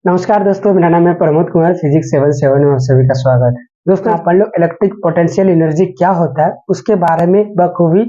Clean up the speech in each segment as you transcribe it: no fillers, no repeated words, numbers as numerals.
नमस्कार दोस्तों, मेरा नाम है प्रमोद कुमार, फिजिक्स 77 में आप सभी का स्वागत है। दोस्तों, अपन लोग इलेक्ट्रिक पोटेंशियल एनर्जी क्या होता है उसके बारे में बखूबी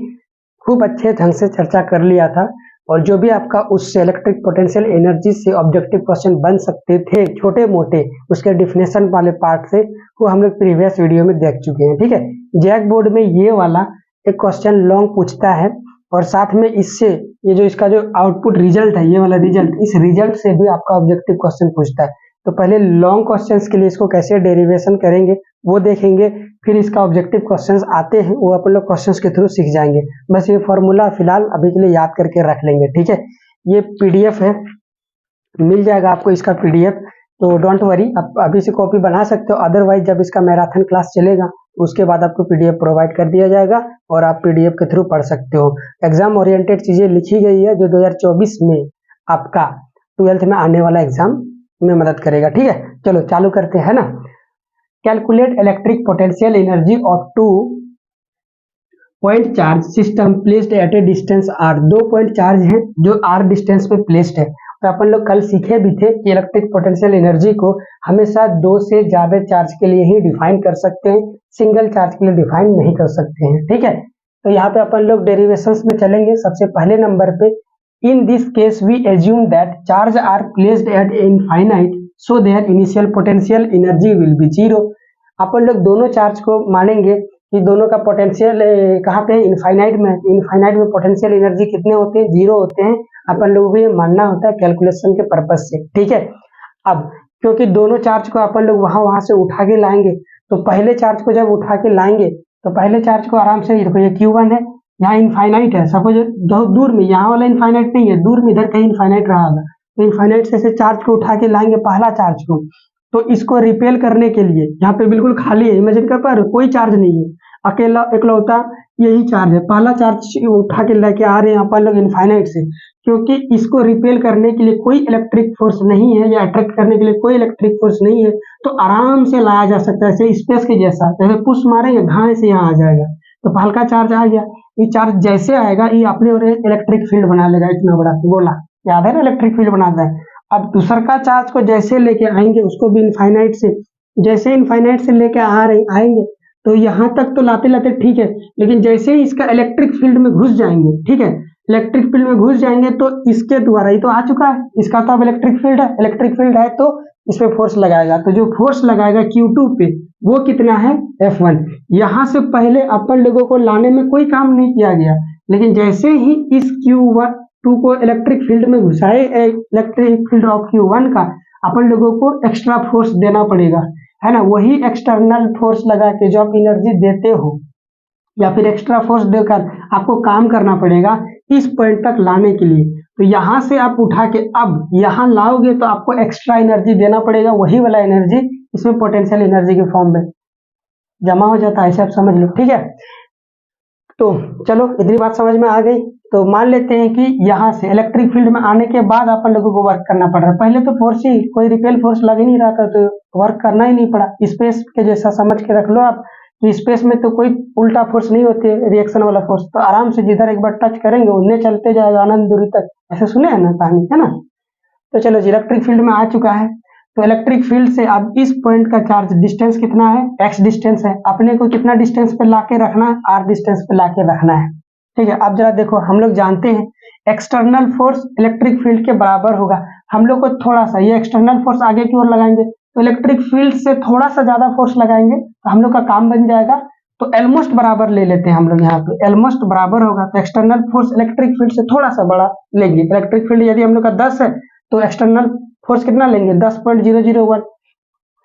खूब अच्छे ढंग से चर्चा कर लिया था। और जो भी आपका उससे इलेक्ट्रिक पोटेंशियल एनर्जी से ऑब्जेक्टिव क्वेश्चन बन सकते थे छोटे मोटे, उसके डिफिनेशन वाले पार्ट से वो हम लोग प्रीवियस वीडियो में देख चुके हैं। ठीक है, जैक बोर्ड में ये वाला एक क्वेश्चन लॉन्ग पूछता है और साथ में इससे ये जो इसका जो आउटपुट रिजल्ट है, ये वाला रिजल्ट, इस रिजल्ट से भी आपका ऑब्जेक्टिव क्वेश्चन पूछता है। तो पहले लॉन्ग क्वेश्चंस के लिए इसको कैसे डेरिवेशन करेंगे वो देखेंगे, फिर इसका ऑब्जेक्टिव क्वेश्चंस आते हैं वो अपन लोग क्वेश्चंस के थ्रू सीख जाएंगे। बस ये फॉर्मूला फिलहाल अभी के लिए याद करके रख लेंगे। ठीक है, ये पीडीएफ है, मिल जाएगा आपको इसका पीडीएफ, तो डोंट वरी, आप अभी से कॉपी बना सकते हो। अदरवाइज जब इसका मैराथन क्लास चलेगा उसके बाद आपको पीडीएफ प्रोवाइड कर दिया जाएगा और आप पीडीएफ के थ्रू पढ़ सकते हो। एग्जाम ओरिएंटेड चीजें लिखी गई है जो 2024 में आपका 12th में आने वाला एग्जाम में मदद करेगा। ठीक है, चलो चालू करते हैं ना। Calculate electric potential energy of two point charge system placed at a distance R. 2 point charge है जो आर डिस्टेंस पे प्लेस्ड है। तो अपन लोग कल सीखे भी थे कि इलेक्ट्रिक पोटेंशियल एनर्जी को हमेशा 2 से ज्यादा चार्ज के लिए ही डिफाइन कर सकते हैं, सिंगल चार्ज के लिए डिफाइन नहीं कर सकते हैं। ठीक है, तो यहाँ पे अपन लोग डेरिवेशंस में चलेंगे। सबसे पहले नंबर पे, in this case we assume that charge are placed at infinite so there initial potential energy will be zero. अपन लोग दोनों चार्ज को मानेंगे कि दोनों का पोटेंशियल कहाँ पे है, इनफाइनाइट में। इनफाइनाइट में पोटेंशियल एनर्जी कितने होते हैं, जीरो होते हैं। अपन लोगों को ये मानना होता है कैलकुलेशन के पर्पज से। ठीक है, अब क्योंकि दोनों चार्ज को अपन लोग वहां से उठा के लाएंगे, तो पहले चार्ज को जब उठा के लाएंगे तो पहले चार्ज को आराम से, देखो ये Q1 है, यहाँ इनफाइनाइट है, सपोज बहुत दूर में, यहाँ वाला इनफाइनाइट नहीं है, दूर में इधर कहीं इनफाइनाइट रहा होगा, तो इनफाइनाइट से चार्ज को उठा के लाएंगे पहला चार्ज को। तो इसको रिपेल करने के लिए यहाँ पे बिल्कुल खाली है, इमेजिन कर पा रहे हो, कोई चार्ज नहीं है, अकेला इकलौता यही चार्ज है। पहला चार्ज उठा के लेके आ रहे हैं अपन लोग इनफाइनाइट से, क्योंकि इसको रिपेल करने के लिए कोई इलेक्ट्रिक फोर्स नहीं है या अट्रैक्ट करने के लिए कोई इलेक्ट्रिक फोर्स नहीं है, तो आराम से लाया जा सकता है, जैसे स्पेस के जैसा, जैसे पुश मारेंगे घाय से यहाँ आ जाएगा। तो हल्का चार्ज आ गया, ये चार्ज जैसे आएगा ये अपने और इलेक्ट्रिक फील्ड बना लेगा, इतना बड़ा गोला, याद है ना, इलेक्ट्रिक फील्ड बनाता है। अब दूसर का चार्ज को जैसे लेके आएंगे, उसको भी इनफाइनाइट से, जैसे इनफाइनाइट से लेके आएंगे, तो यहाँ तक तो लाते लाते ठीक है, लेकिन जैसे ही इसका इलेक्ट्रिक फील्ड में घुस जाएंगे, ठीक है, इलेक्ट्रिक फील्ड में घुस जाएंगे तो इसके द्वारा ही तो आ चुका है, इसका तो अब इलेक्ट्रिक फील्ड है, इलेक्ट्रिक फील्ड है तो इस पे फोर्स लगाएगा। तो जो फोर्स लगाएगा Q2 पे वो कितना है, F1। यहाँ से पहले अपन लोगों को लाने में कोई काम नहीं किया गया, लेकिन जैसे ही इस Q2 को इलेक्ट्रिक फील्ड में घुसाए, इलेक्ट्रिक फील्ड ऑफ Q1 का अपन लोगों को एक्स्ट्रा फोर्स देना पड़ेगा, है ना। वही एक्सटर्नल फोर्स लगा के जो आप एनर्जी देते हो या फिर एक्स्ट्रा फोर्स देकर आपको काम करना पड़ेगा इस पॉइंट तक लाने के लिए। तो यहाँ से आप उठा के अब यहाँ लाओगे तो आपको एक्स्ट्रा एनर्जी देना पड़ेगा, वही वाला एनर्जी इसमें पोटेंशियल एनर्जी के फॉर्म में जमा हो जाता है, ऐसे आप समझ लो। ठीक है, तो चलो इतनी बात समझ में आ गई। तो मान लेते हैं कि यहाँ से इलेक्ट्रिक फील्ड में आने के बाद अपन लोगों को वर्क करना पड़ रहा है। पहले तो फोर्स ही, कोई रिपेल फोर्स लग ही नहीं रहा था, तो वर्क करना ही नहीं पड़ा। स्पेस के जैसा समझ के रख लो आप, तो स्पेस में तो कोई उल्टा फोर्स नहीं होती है, रिएक्शन वाला फोर्स, तो आराम से जिधर एक बार टच करेंगे उन्हें चलते जाएगा अनंत दूरी तक, ऐसे सुने हैं ना कहानी, है ना। तो चलो इलेक्ट्रिक फील्ड में आ चुका है, तो इलेक्ट्रिक फील्ड से अब इस पॉइंट का चार्ज डिस्टेंस कितना है, x डिस्टेंस है, अपने को कितना डिस्टेंस पे लाके रखना है, r डिस्टेंस पे लाके रखना है। ठीक है, अब जरा देखो, हम लोग जानते हैं एक्सटर्नल फोर्स इलेक्ट्रिक फील्ड के बराबर होगा। हम लोग को थोड़ा सा ये एक्सटर्नल फोर्स आगे की ओर लगाएंगे तो इलेक्ट्रिक फील्ड से थोड़ा सा ज्यादा फोर्स लगाएंगे तो हम लोग का काम बन जाएगा। तो ऑलमोस्ट बराबर ले लेते हैं हम लोग, यहाँ पे ऑलमोस्ट बराबर होगा, तो एक्सटर्नल फोर्स इलेक्ट्रिक फील्ड से थोड़ा सा बड़ा लेंगे। इलेक्ट्रिक फील्ड यदि हम लोग का 10 है तो एक्सटर्नल फोर्स कितना लेंगे, 10.001,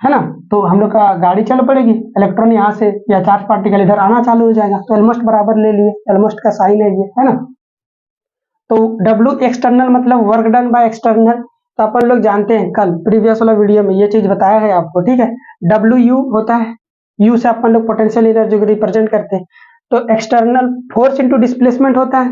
है ना। तो हम लोग का गाड़ी चल पड़ेगी, इलेक्ट्रॉन यहाँ से या चार्ज पार्टिकल इधर आना चालू हो जाएगा, तो ऑलमोस्ट बराबर ले लिए, ऑलमोस्ट का साइन है ये, है ना। तो W एक्सटर्नल मतलब वर्क डन बाय एक्सटर्नल। तो अपन लोग जानते हैं, कल प्रीवियस वाला वीडियो में ये चीज बताया है आपको, ठीक है। WU होता है, U से अपन लोग पोटेंशियल एनर्जी को रिप्रेजेंट करते हैं। तो एक्सटर्नल फोर्स इनटू डिस्प्लेसमेंट होता है,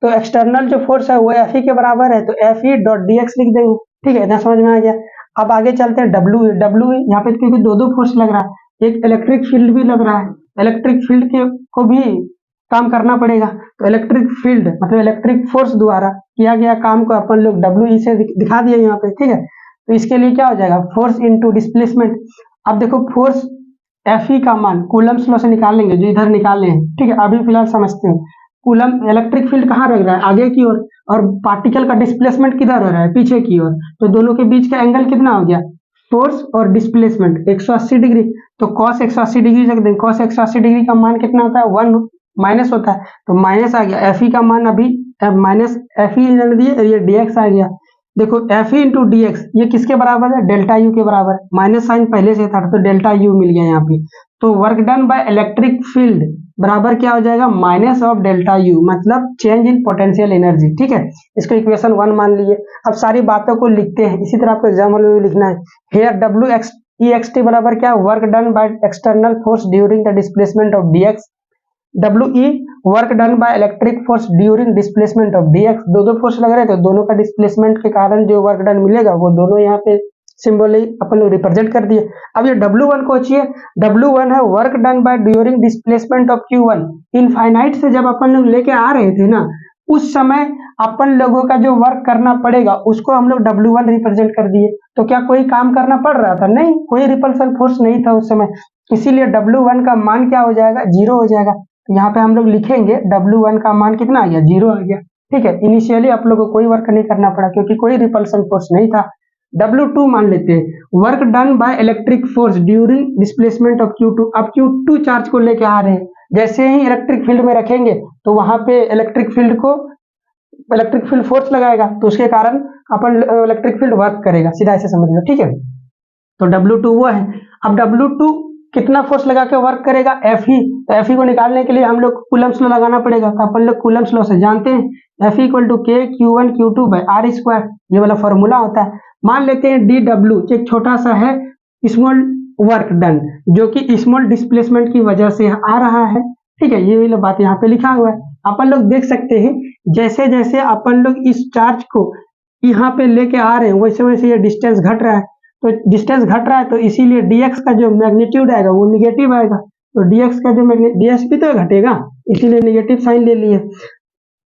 तो एक्सटर्नल जो फोर्स है वो Fe के बराबर है, तो Fe.dx लिख देंगे। ठीक है, इतना समझ में आ गया। अब आगे चलते हैं W यहाँ पे क्योंकि दो फोर्स लग रहा है, एक इलेक्ट्रिक फील्ड भी लग रहा है, इलेक्ट्रिक फील्ड के को भी काम करना पड़ेगा। तो इलेक्ट्रिक फील्ड मतलब इलेक्ट्रिक फोर्स द्वारा किया गया काम को अपन लोग WE से दिखा दिए यहाँ पे, ठीक है। तो इसके लिए क्या हो जाएगा, फोर्स इनटू डिस्प्लेसमेंट। अब देखो फोर्स एफ ई का मान कूलम्स लॉ से निकालेंगे, जो इधर निकाले हैं, ठीक है। अभी फिलहाल समझते हैं, कूलम इलेक्ट्रिक फील्ड कहाँ रह रहा है, आगे की ओर, और पार्टिकल का डिस्प्लेसमेंट किधर रह रहा है, पीछे की ओर। तो दोनों के बीच का एंगल कितना हो गया, फोर्स और डिस्प्लेसमेंट 180 डिग्री। तो कॉस 180 डिग्री रख देंगे। कॉस 180 डिग्री का मान कितना होता है, 1 माइनस होता है, तो माइनस आ गया। एफ ई का मान अभी माइनस एफ ई दिए, ये डीएक्स आ गया। देखो F E into D x ये किसके बराबर है, डेल्टा यू के बराबर। माइनस साइन पहले से था तो डेल्टा यू मिल गया यहाँ पे। तो work done by electric field बराबर क्या हो जाएगा, माइनस ऑफ डेल्टा यू, मतलब चेंज इन पोटेंशियल एनर्जी, ठीक है। इसको इक्वेशन 1 मान लीजिए। अब सारी बातों को लिखते हैं, इसी तरह आपको एग्जाम में भी लिखना है। हेयर डब्ल्यू एक्स ई एक्स टी बराबर क्या, work done by external force during the displacement of D x. W E work done by electric force during displacement of D x. दो फोर्स लग रहे हैं तो दोनों का डिस्प्लेसमेंट के कारण जो वर्क डन मिलेगा वो दोनों यहाँ पे सिंबल अपन लोग रिप्रेजेंट कर दिए। अब ये W1 को चाहिए, W1 है work done by during displacement of Q1। Infinite से जब अपन लोग लेके आ रहे थे ना, उस समय अपन लोगों का जो वर्क करना पड़ेगा उसको हम लोग W1 रिप्रेजेंट कर दिए। तो क्या कोई काम करना पड़ रहा था, नहीं, कोई रिपल्सन फोर्स नहीं था उस समय, इसीलिए W1 का मान क्या हो जाएगा, 0 हो जाएगा। तो यहाँ पे हम लोग लिखेंगे W1 का मान कितना आ गया, 0 आ गया, ठीक है। इनिशियली आप लोगों को कोई वर्क नहीं करना पड़ा क्योंकि कोई रिपल्सन फोर्स नहीं था। W2 मान लेते हैं, work done by electric force during displacement of Q2। अब Q2 चार्ज को लेके आ रहे हैं, जैसे ही इलेक्ट्रिक फील्ड में रखेंगे तो वहां पे इलेक्ट्रिक फील्ड फोर्स लगाएगा, तो उसके कारण अपन इलेक्ट्रिक फील्ड वर्क करेगा, सीधा ऐसे समझ लो, ठीक है। तो W2 वो है। अब W2 कितना फोर्स लगा के वर्क करेगा, एफ ई। तो एफ ई को निकालने के लिए हम लोग कूलम्स लॉ लगाना पड़ेगा। तो अपन लोग कूलम्स लॉ से जानते हैं, एफ इक्वल टू के Q1 Q2 bye are square, ये वाला फॉर्मूला होता है। मान लेते हैं डी डब्ल्यू एक छोटा सा है स्मॉल वर्क डन, जो कि स्मॉल डिस्प्लेसमेंट की वजह से आ रहा है, ठीक है। ये वाला बात यहाँ पे लिखा हुआ है। अपन लोग देख सकते हैं जैसे जैसे अपन लोग इस चार्ज को यहाँ पे लेके आ रहे हैं वैसे वैसे ये डिस्टेंस घट रहा है। तो डिस्टेंस घट रहा है तो इसीलिए dx का जो मैग्नीट्यूड आएगा वो निगेटिव आएगा। तो dx का जो dx भी तो घटेगा, इसीलिए निगेटिव साइन ले लिए।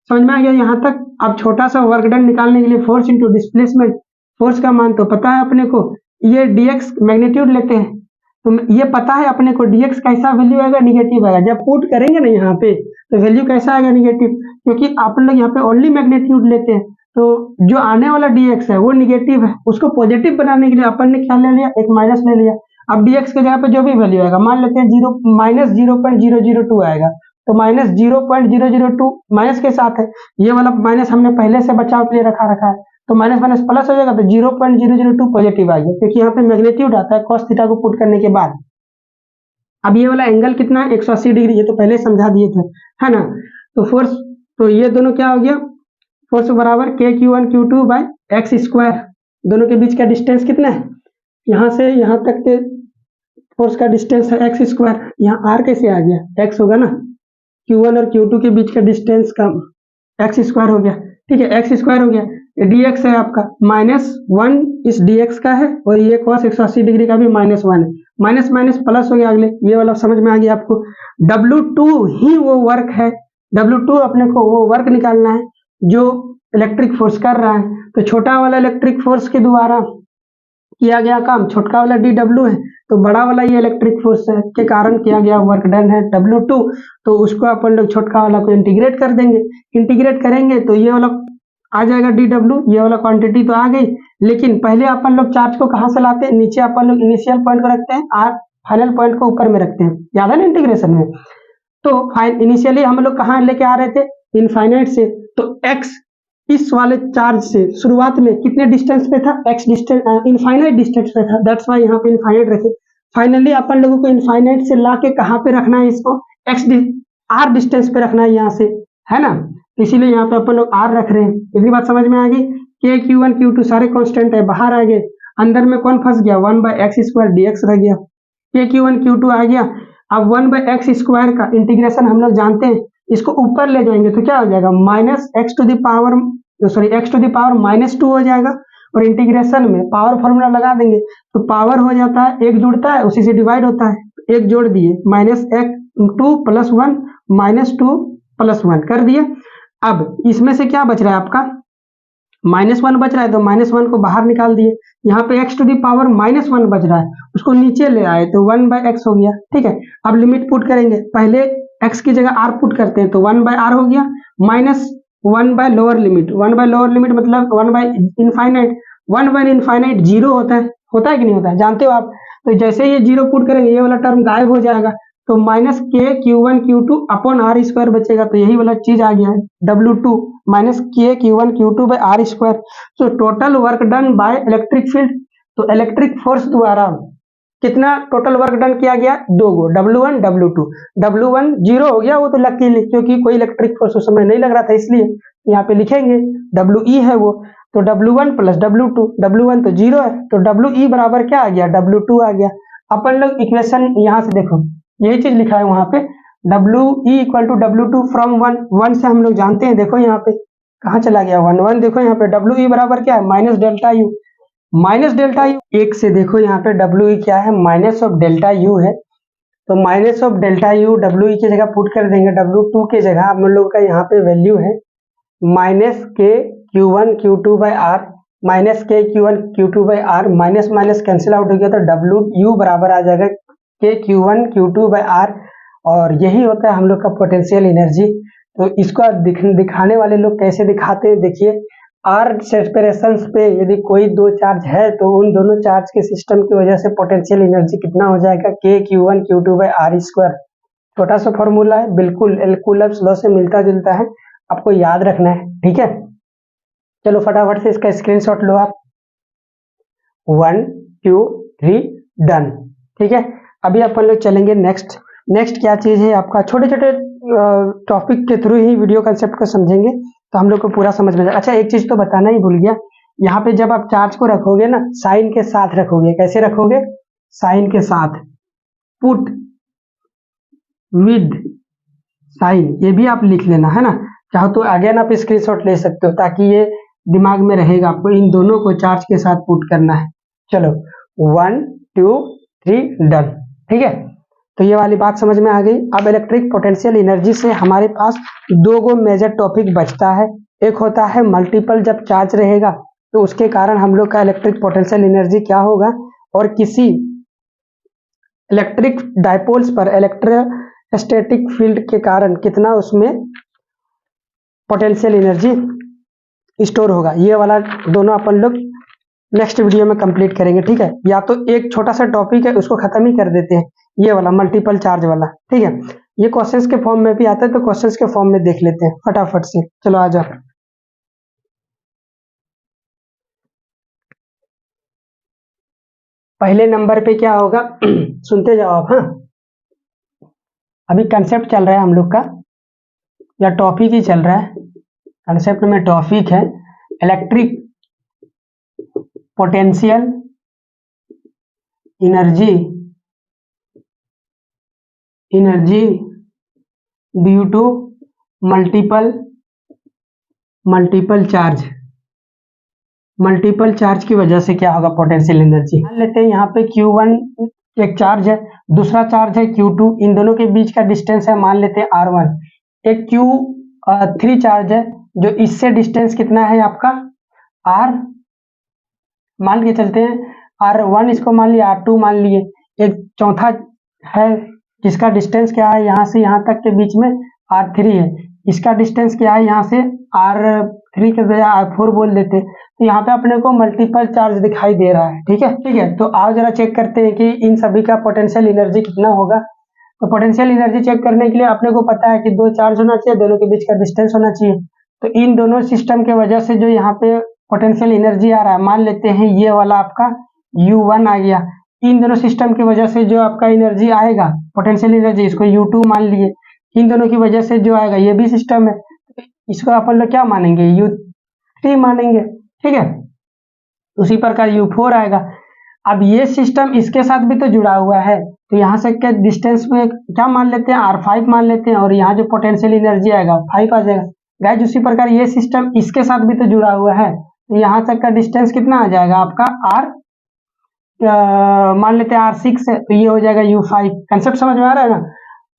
समझ में आ गया यहाँ तक। अब छोटा सा वर्क डन निकालने के लिए फोर्स इनटू डिस्प्लेसमेंट, फोर्स का मान तो पता है अपने को, ये dx मैग्नीट्यूड लेते हैं तो ये पता है अपने को dx कैसा वैल्यू आएगा, निगेटिव आएगा। जब पुट करेंगे ना यहाँ पे तो वैल्यू कैसा आएगा, निगेटिव, क्योंकि आप लोग यहाँ पे ओनली मैग्नीट्यूड लेते हैं। तो जो आने वाला dx है वो निगेटिव है, उसको पॉजिटिव बनाने के लिए अपन ने क्या ले लिया, एक माइनस ले लिया। अब dx के जगह पे जो भी वैल्यू आएगा, मान लेते हैं -0.002 आएगा, तो -0.002 माइनस के साथ है, ये वाला माइनस हमने पहले से बचाव के लिए रखा है, तो माइनस माइनस प्लस हो जाएगा, तो 0.002 पॉजिटिव आ गया, क्योंकि यहाँ पे मैग्नीट्यूड आता है कॉस थीटा को पुट करने के बाद। अब ये वाला एंगल कितना है, 180 डिग्री, ये तो पहले समझा दिए थे, है ना। तो फोर्स, तो ये दोनों क्या हो गया, फोर्स बराबर के Q1 Q2 bye x square. दोनों के बीच का डिस्टेंस कितना है, यहाँ से यहाँ तक के फोर्स का डिस्टेंस है एक्स स्क्वायर। यहाँ r कैसे आ गया, x होगा ना, Q1 और Q2 के बीच का डिस्टेंस का एक्स स्क्वायर हो गया, ठीक है, एक्स स्क्वायर हो गया। dx है आपका -1 इस dx का है, और ये cos 180 डिग्री का भी -1 है, माइनस माइनस प्लस हो गया अगले, ये वाला समझ में आ गया आपको। W2 ही वो वर्क है, W2 अपने को वो वर्क निकालना है जो इलेक्ट्रिक फोर्स कर रहा है। तो छोटा वाला इलेक्ट्रिक फोर्स के द्वारा किया गया काम छोटका वाला dw है, तो बड़ा वाला ये इलेक्ट्रिक फोर्स है के कारण किया गया वर्क डन है W2। तो उसको अपन लोग छोटका वाला को इंटीग्रेट कर देंगे, इंटीग्रेट करेंगे तो ये वाला आ जाएगा dw, ये वाला क्वांटिटी तो आ गई। लेकिन पहले अपन लोग चार्ज को कहाँ से लाते हैं, नीचे अपन लोग इनिशियल पॉइंट को रखते हैं, और फाइनल पॉइंट को ऊपर में रखते हैं, याद है ना इंटीग्रेशन में। तो इनिशियली हम लोग कहाँ लेके आ रहे थे, इनफाइनाइट से। तो x इस वाले चार्ज से शुरुआत में कितने डिस्टेंस पे था, x डिस्टेंस इनफाइनाइट डिस्टेंस पे था, दैट्स वाई यहाँ पे इनफाइनाइट रखे। फाइनली अपन लोगों को इनफाइनाइट से ला के कहाँ पे रखना है, इसको r डिस्टेंस पे रखना है यहाँ से, है ना। इसीलिए यहाँ पे अपन लोग r रख रहे हैं। इतनी बात समझ में आ गई। के Q1 Q2 सारे कांस्टेंट है, बाहर आ गए, अंदर में कौन फंस गया, 1/x² dx रह गया। के Q1 Q2 आ गया। अब 1/x² का इंटीग्रेशन हम लोग जानते हैं, इसको ऊपर ले जाएंगे तो क्या हो जाएगा, x टू द पावर -2 हो जाएगा। और इंटीग्रेशन में पावर फॉर्मूला लगा देंगे तो पावर हो जाता है, एक जुड़ता है उसी से डिवाइड होता है, एक जोड़ दिए, -2 + 1 -2 + 1 कर दिए। अब इसमें से क्या बच रहा है आपका, -1 बच रहा है तो -1 को बाहर निकाल दिए। यहाँ पे x टू दी पावर -1 बच रहा है, उसको नीचे ले आए तो 1/x हो गया। ठीक है, अब लिमिट पुट करेंगे, पहले x की जगह r पुट करते हैं तो 1/r हो गया, -1 by lower limit. 1 by lower limit मतलब 1 बाय इनफाइनाइट। 1 बाय इनफाइनाइट 0 होता है कि नहीं होता है, जानते हो आप। तो जैसे ये 0 पुट करेंगे ये वाला टर्म गायब हो जाएगा, तो -k_q1_q2 अपॉन r स्क्वायर बचेगा। तो यही वाला चीज आ गया है W2 -k_q1_q2 by r square. तो total work done by electric field, तो इलेक्ट्रिक फोर्स द्वारा कितना टोटल वर्क डन किया गया, 2 गो W1 W2। W1 0 हो गया वो तो लकीली, क्योंकि कोई इलेक्ट्रिक फोर्स उस समय नहीं लग रहा था, इसलिए यहाँ पे लिखेंगे WE है वो, तो W1 प्लस W2। W1 तो 0 है तो WE बराबर क्या आ गया, W2 आ गया। अपन लोग इक्वेशन यहाँ से देखो, यही चीज लिखा है वहां पे, WE equal to W2 from 1 से हम लोग जानते हैं। देखो यहाँ पे कहाँ चला गया 1 देखो यहाँ पे WE बराबर क्या है, minus delta U. Minus delta U एक से देखो यहाँ पे WE क्या है, माइनस ऑफ डेल्टा यू है, तो minus of delta U WE की जगह पुट कर देंगे। W2 की जगह हम लोग का यहाँ पे वैल्यू है -k_q1_q2 by r, -k_q1_q2 by r, minus minus cancel out हो गया तो WU बराबर आ जाएगा k_q1_q2 बाय r। और यही होता है हम लोग का पोटेंशियल एनर्जी। तो इसको दिखाने वाले लोग कैसे दिखाते हैं, देखिए r सेपरेशन पे यदि कोई दो चार्ज है तो उन दोनों चार्ज के सिस्टम की वजह से पोटेंशियल एनर्जी कितना हो जाएगा, k_q1_q2 बाय r स्क्वायर। छोटा सा फॉर्मूला है, बिल्कुल कूलम्ब्स लॉ से मिलता जुलता है, आपको याद रखना है। ठीक है, चलो फटाफट से इसका स्क्रीनशॉट लो आप। 1 2 3 डन। ठीक है, अभी अपन लोग चलेंगे नेक्स्ट क्या चीज है आपका, छोटे छोटे टॉपिक के थ्रू ही वीडियो कंसेप्ट को समझेंगे तो हम लोग को पूरा समझ में जाएगा। अच्छा एक चीज तो बताना ही भूल गया, यहाँ पे जब आप चार्ज को रखोगे ना, साइन के साथ रखोगे। कैसे रखोगे, साइन के साथ, पुट विद साइन, ये भी आप लिख लेना है ना। चाहो तो अगेन आप स्क्रीनशॉट ले सकते हो ताकि ये दिमाग में रहेगा, आपको इन दोनों को चार्ज के साथ पुट करना है। चलो 1 2 3 डन। ठीक है, तो ये वाली बात समझ में आ गई। अब इलेक्ट्रिक पोटेंशियल एनर्जी से हमारे पास 2 गो मेजर टॉपिक बचता है। एक होता है मल्टीपल, जब चार्ज रहेगा तो उसके कारण हम लोग का इलेक्ट्रिक पोटेंशियल एनर्जी क्या होगा, और किसी इलेक्ट्रिक डायपोल्स पर इलेक्ट्रोस्टैटिक फील्ड के कारण कितना उसमें पोटेंशियल एनर्जी स्टोर होगा। ये वाला दोनों अपन लोग नेक्स्ट वीडियो में कंप्लीट करेंगे। ठीक है, या तो एक छोटा सा टॉपिक है उसको खत्म ही कर देते हैं, ये वाला मल्टीपल चार्ज वाला। ठीक है, ये क्वेश्चंस के फॉर्म में भी आता है तो क्वेश्चंस के फॉर्म में देख लेते हैं फटाफट से। चलो आ जाओ, पहले नंबर पे क्या होगा सुनते जाओ आप। हाँ, अभी कंसेप्ट चल रहा है हम लोग का, या टॉपिक ही चल रहा है, कंसेप्ट में टॉपिक है electric potential energy due to multiple charge की वजह से क्या होगा पोटेंशियल एनर्जी। मान लेते हैं यहाँ पे Q1 एक चार्ज है, दूसरा चार्ज है Q2, इन दोनों के बीच का डिस्टेंस है मान लेते हैं R1। एक Q3 चार्ज है जो इससे डिस्टेंस कितना है आपका R, मान के चलते हैं R1, इसको मान लिया R2 मान लिए। एक चौथा है जिसका डिस्टेंस क्या है यहाँ से यहाँ तक के बीच में R3 है, इसका डिस्टेंस क्या है यहाँ से R3 के बजाय R4 बोल देते। तो यहाँ पे अपने को मल्टीपल चार्ज दिखाई दे रहा है। ठीक है, तो आओ जरा चेक करते हैं कि इन सभी का पोटेंशियल एनर्जी कितना होगा। तो पोटेंशियल एनर्जी चेक करने के लिए अपने को पता है कि दो चार्ज होना चाहिए, दोनों के बीच का डिस्टेंस होना चाहिए। तो इन दोनों सिस्टम के वजह से जो यहाँ पे पोटेंशियल एनर्जी आ रहा है, मान लेते हैं ये वाला आपका U1 आ गया। इन दोनों सिस्टम की वजह से जो आपका एनर्जी आएगा पोटेंशियल एनर्जी, इसको U2 मान लिए। इन दोनों की वजह से जो आएगा ये भी सिस्टम है, इसको अपन लोग क्या मानेंगे U3 मानेंगे। ठीक है, उसी प्रकार U4 आएगा। अब ये सिस्टम इसके साथ भी तो जुड़ा हुआ है, तो यहाँ से क्या डिस्टेंस में क्या मान लेते हैं R5 मान लेते हैं, और यहाँ जो पोटेंशियल एनर्जी आएगा 5 आ जाएगा। गाइस उसी प्रकार ये सिस्टम इसके साथ भी तो जुड़ा हुआ है, तो यहाँ तक का डिस्टेंस कितना आ जाएगा आपका मान लेते हैं R6 है, तो ये हो जाएगा U5। कंसेप्ट समझ में आ रहा है ना।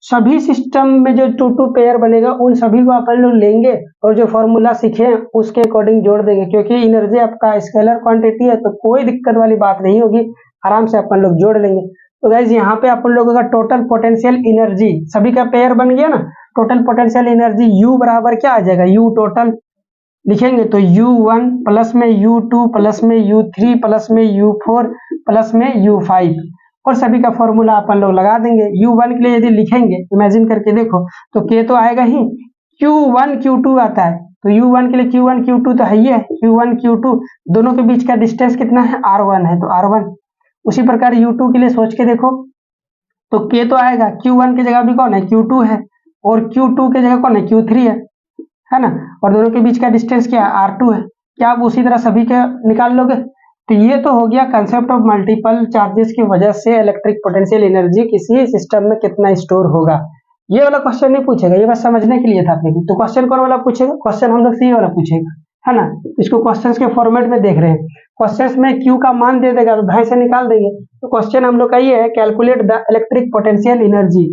सभी सिस्टम में जो टू टू पेयर बनेगा उन सभी को अपन लोग लेंगे और जो फॉर्मूला सीखे उसके अकॉर्डिंग जोड़ देंगे, क्योंकि एनर्जी आपका स्केलर क्वांटिटी है तो कोई दिक्कत वाली बात नहीं होगी, आराम से अपन लोग जोड़ लेंगे। तो गाइज यहाँ पे अपन लोगों का टोटल पोटेंशियल एनर्जी सभी का पेयर बन गया ना। टोटल पोटेंशियल एनर्जी U बराबर क्या आ जाएगा, U टोटल लिखेंगे तो U1 प्लस में U2 प्लस में U3 प्लस में U4 प्लस में U5 और सभी का फॉर्मूला अपन लोग लगा देंगे। U1 के लिए यदि लिखेंगे इमेजिन करके देखो तो K तो आएगा ही, Q1 Q2 आता है तो U1 के लिए Q1 Q2 तो है ही है, Q1 Q2 दोनों के बीच का डिस्टेंस कितना है, R1 है तो R1। उसी प्रकार U2 के लिए सोच के देखो तो K तो आएगा, Q1 की जगह भी कौन है, Q2 है और Q2 की जगह कौन है, Q3 है ना, और दोनों के बीच का डिस्टेंस क्या है, R2 है। क्या आप उसी तरह सभी का निकाल लोगे। तो ये तो हो गया कंसेप्ट ऑफ मल्टीपल चार्जेस की वजह से इलेक्ट्रिक पोटेंशियल एनर्जी किसी सिस्टम में कितना स्टोर होगा। ये वाला क्वेश्चन नहीं पूछेगा, ये बस समझने के लिए था अपने को। तो क्वेश्चन कौन वाला पूछेगा, क्वेश्चन हम लोग सी वाला पूछेगा, है ना। इसको क्वेश्चंस के फॉर्मेट में देख रहे हैं, क्वेश्चंस में Q का मान दे देगा तो भाई से निकाल देंगे। तो क्वेश्चन हम लोग का ये है, calculate the electric potential energy,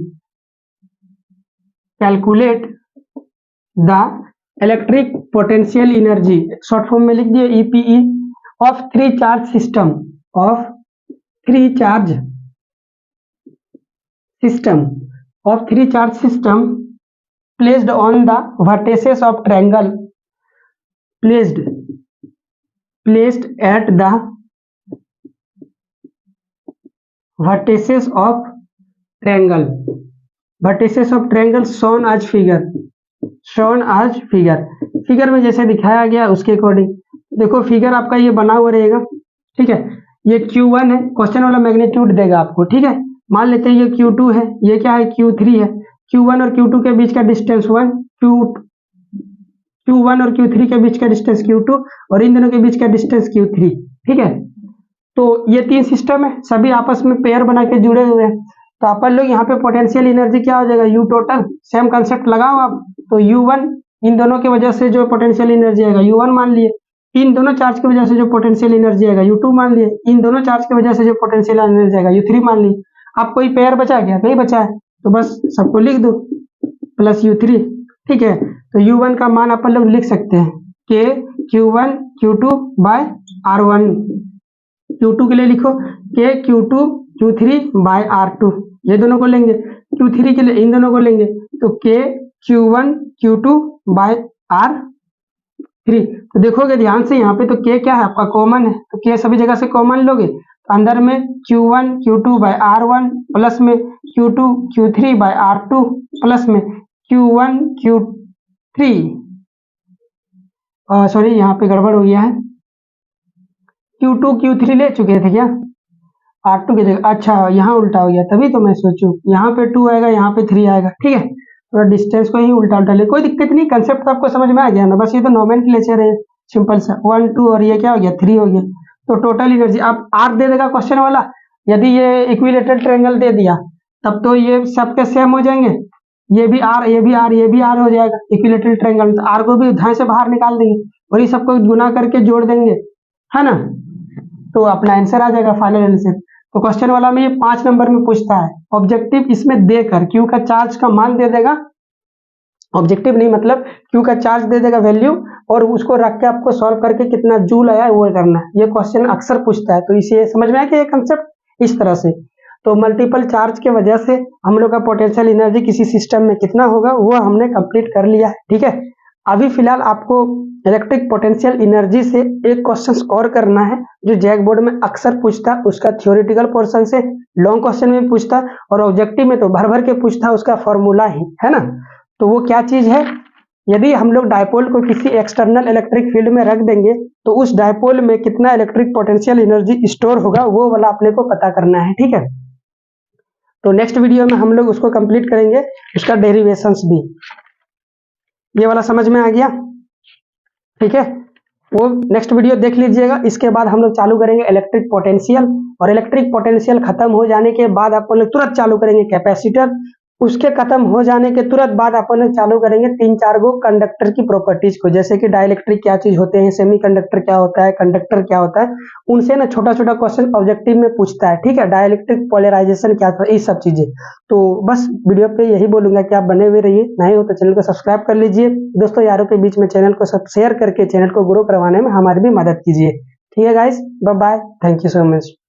calculate the electric potential energy, short form में लिख दिए EPE, of three charge system, of three charge system, of three charge system placed on the vertices of triangle, placed at the vertices of triangle, vertices of triangle shown as figure, shown as figure, figure में जैसे दिखाया गया उसके according देखो। Figure आपका ये बना हुआ रहेगा, ठीक है। ये Q1 है, क्वेश्चन वाला मैग्नीट्यूड देगा आपको, ठीक है। मान लेते हैं ये Q2 है, ये क्या है, Q3 है। Q1 और Q2 के बीच का डिस्टेंस 1, Q1 और Q3 के बीच का डिस्टेंस Q2 और इन दोनों के बीच का डिस्टेंस Q3, ठीक है। तो ये तीन सिस्टम है, सभी आपस में पेयर बना के जुड़े हुए हैं। तो अपन लोग यहाँ पे पोटेंशियल एनर्जी क्या हो जाएगा, U टोटल, सेम कंसेप्ट लगाओ आप। तो U1 इन दोनों की वजह से जो पोटेंशियल एनर्जी आएगा U1 मान लिए, इन दोनों चार्ज की वजह से जो पोटेंशियल एनर्जी आएगा U2 मान लिए, इन दोनों चार्ज की वजह से जो पोटेंशियल एनर्जी आएगा U3 मान लिए। अब कोई पेयर बचा क्या, नहीं बचा है, तो बस सबको लिख दो प्लस U3, ठीक है। तो U1 का मान अपन लोग लिख सकते हैं K Q1 Q2 bye R1, Q2 के लिए लिखो K Q2 Q3 bye R2, ये दोनों को लेंगे। Q3 के लिए इन दोनों को लेंगे तो K Q1 Q2 bye R3। तो देखोगे ध्यान से यहाँ पे तो K क्या है आपका, कॉमन है, तो K सभी जगह से कॉमन लोगे तो अंदर में Q1 Q2 bye R1 plus में Q2 Q3 bye R2 plus में Q1 Q3, सॉरी यहाँ पे गड़बड़ हो गया है, Q2 Q3 ले चुके थे क्या, R2 की जगह, अच्छा यहाँ उल्टा हो गया, तभी तो मैं सोचूं यहाँ पे 2 आएगा यहाँ पे 3 आएगा, ठीक है। थोड़ा डिस्टेंस को ही उल्टा उल्टा ले, कोई दिक्कत नहीं, कंसेप्ट तो आपको समझ में आ गया ना, बस ये तो नोमेनक्लेचर है सिंपल सा, 1 2 और ये क्या हो गया 3 हो गया। तो टोटल एनर्जी आप R दे देगा क्वेश्चन वाला, यदि ये इक्विलेटरल ट्रायंगल दे दिया तब तो ये सबके सेम हो जाएंगे, ये भी R ये भी R ये भी R हो जाएगा इक्विलेटरल ट्रायंगल, तो R को भी धाए से बाहर निकाल देंगे और ये सबको गुना करके जोड़ देंगे, है ना, तो अपना आंसर आ जाएगा फाइनल आंसर। तो क्वेश्चन वाला में ये 5 नंबर में पूछता है, ऑब्जेक्टिव इसमें देकर Q का चार्ज का मान दे देगा, ऑब्जेक्टिव नहीं मतलब Q का चार्ज दे देगा वैल्यू, और उसको रख के आपको सॉल्व करके कितना जूल आया है वो करना है। ये क्वेश्चन अक्सर पूछता है, तो इसे समझ में आया कि ये कंसेप्ट इस तरह से। तो मल्टीपल चार्ज के वजह से हम लोग का पोटेंशियल एनर्जी किसी सिस्टम में कितना होगा वो हमने कंप्लीट कर लिया है, ठीक है। अभी फिलहाल आपको इलेक्ट्रिक पोटेंशियल एनर्जी से एक क्वेश्चन और करना है जो जैक बोर्ड में अक्सर पूछता, उसका थ्योरेटिकल पोर्शन से लॉन्ग क्वेश्चन में पूछता और ऑब्जेक्टिव में तो भर भर के पूछता, उसका फॉर्मूला ही है ना। तो वो क्या चीज है, यदि हम लोग डायपोल को किसी एक्सटर्नल इलेक्ट्रिक फील्ड में रख देंगे तो उस डायपोल में कितना इलेक्ट्रिक पोटेंशियल एनर्जी स्टोर होगा वो वाला अपने को पता करना है, ठीक है। तो नेक्स्ट वीडियो में हम लोग उसको कंप्लीट करेंगे, उसका डेरिवेशंस भी। ये वाला समझ में आ गया, ठीक है, वो नेक्स्ट वीडियो देख लीजिएगा। इसके बाद हम लोग चालू करेंगे इलेक्ट्रिक पोटेंशियल, और इलेक्ट्रिक पोटेंशियल खत्म हो जाने के बाद अपन लोग तुरंत चालू करेंगे कैपेसिटर। उसके खत्म हो जाने के तुरंत बाद अपन लोग चालू करेंगे 3-4 गो कंडक्टर की प्रॉपर्टीज को, जैसे कि डाइलेक्ट्रिक क्या चीज होते हैं, सेमीकंडक्टर क्या होता है, कंडक्टर क्या होता है। उनसे ना छोटा छोटा क्वेश्चन ऑब्जेक्टिव में पूछता है, ठीक है। डाइलेक्ट्रिक पोलराइजेशन क्या था, ये सब चीजें। तो बस वीडियो पे यही बोलूंगा कि आप बने हुए रहिए, नहीं हो तो चैनल को सब्सक्राइब कर लीजिए दोस्तों, यारों के बीच में चैनल को सब शेयर करके चैनल को ग्रो करवाने में हमारी भी मदद कीजिए। ठीक है guys, bye bye, thank you so much.